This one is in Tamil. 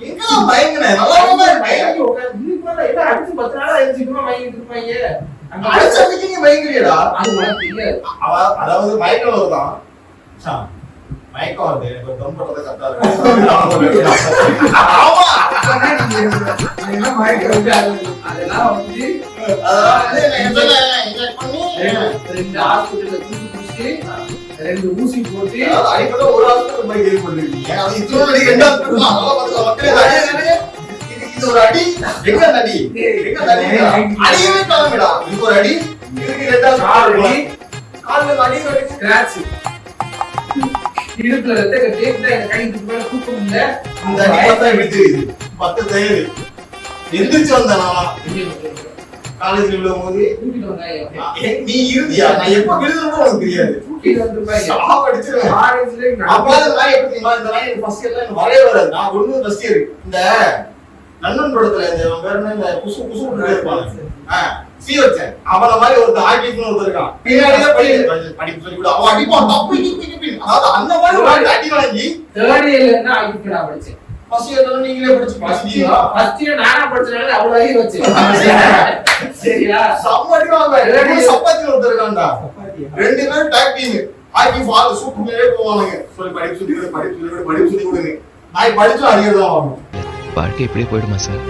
எங்கதான் பயங்கன நல்லா பயங்கி இன்னைக்கு மேல என்ன அடிச்சு 10 நாளா எழுதிக்குமா வாங்கிட்டு இருப்பாங்க. அடிச்சதுக்கு நீங்க பயங்கறியடா. அது உனக்கு தெரியாது. அதாவது மயக்கம் வருதான். மயக்கம் வருது. எனக்கு தம் பண்றது கரெக்டா இருக்கு. ஆமா. என்ன மயக்கம் வந்து அதெல்லாம் வந்து இன்ஜெக்ட் பண்ணி 2 ஹாஸ்பிடல்ல தூக்கி 2 ஊசி போட்டு அடிப்பட ஒரு ஹாஸ்பிடல் போய் ஹெல்ப் பண்ணிருக்கீங்க. அது இத்தனை அடி 2 ஹாஸ்பிடல் அதெல்லாம் பாத்துக்க மக்களே. இது ஒரு அடி எங்க அடி அடியவே காணமேடா. இது ஒரு அடி இதுக்கு 2 ஹாஸ்பிடல் கால்ல அடி ஒரு ஸ்கிராட்ச் இடுப்புல ரத்த கட்டி இந்த கைக்கு மேல தூக்க முடியல. அந்த அடி பார்த்தா விட்டுது 10 தயவு எந்திரிச்சு வந்தானா காலேஜ்ல விழும்போது தூக்கிட்டு வந்தாங்க. நீ இருந்தியா? நான் எப்ப விழுந்தனோ உனக்கு தெரியாது. தூக்கிட்டு வந்திருப்பாங்க. சாவ அடிச்சிருவேன். காலேஜ்ல அப்பா இந்த நாய் எப்படி தெரியுமா? இந்த நாய் ஃபர்ஸ்ட் இயர்ல எனக்கு வரவே வராது. நான் ஒண்ணு ஃபர்ஸ்ட் இயர் இந்த நன்னன் படத்துல இந்த வேற என்ன இந்த குசு குசு இருப்பாங்க. சீ வச்சேன் அவன மாதிரி ஒரு ஆர்டிஸ்ட் ஒருத்தர் இருக்கான். பின்னாடியே படிப்பு சொல்லி கூட அவன் அடிப்பான் தப்பு இப்படி அதாவது அந்த மாதிரி அடி வாங்கி தேர்ட் இயர்ல என்ன ஆகிட்டு நான் படிச்சேன். ஃபர்ஸ்ட் இயர்ல நீங்களே படிச்சு பாத்தீங்களா? ஃபர்ஸ்ட் இயர் நானா படிச்சனால அவ்வளவு ஆகி வச்சேன். சரியா? சம்மடி வாங்க. சப்பாத்தி ஒருத்தர் இருக்கான்டா. 2 பேரும் டாக் டீம். ஆகி ஃபால் சூப்பர் மேலே போவானுங்க. சொல்லி படிப்பு சொல்லி கொடுங்க. நாய் படிச்சு அறியறதா ஆகும். வாழ்க்கை இப்படியே போயிடுமா சார்?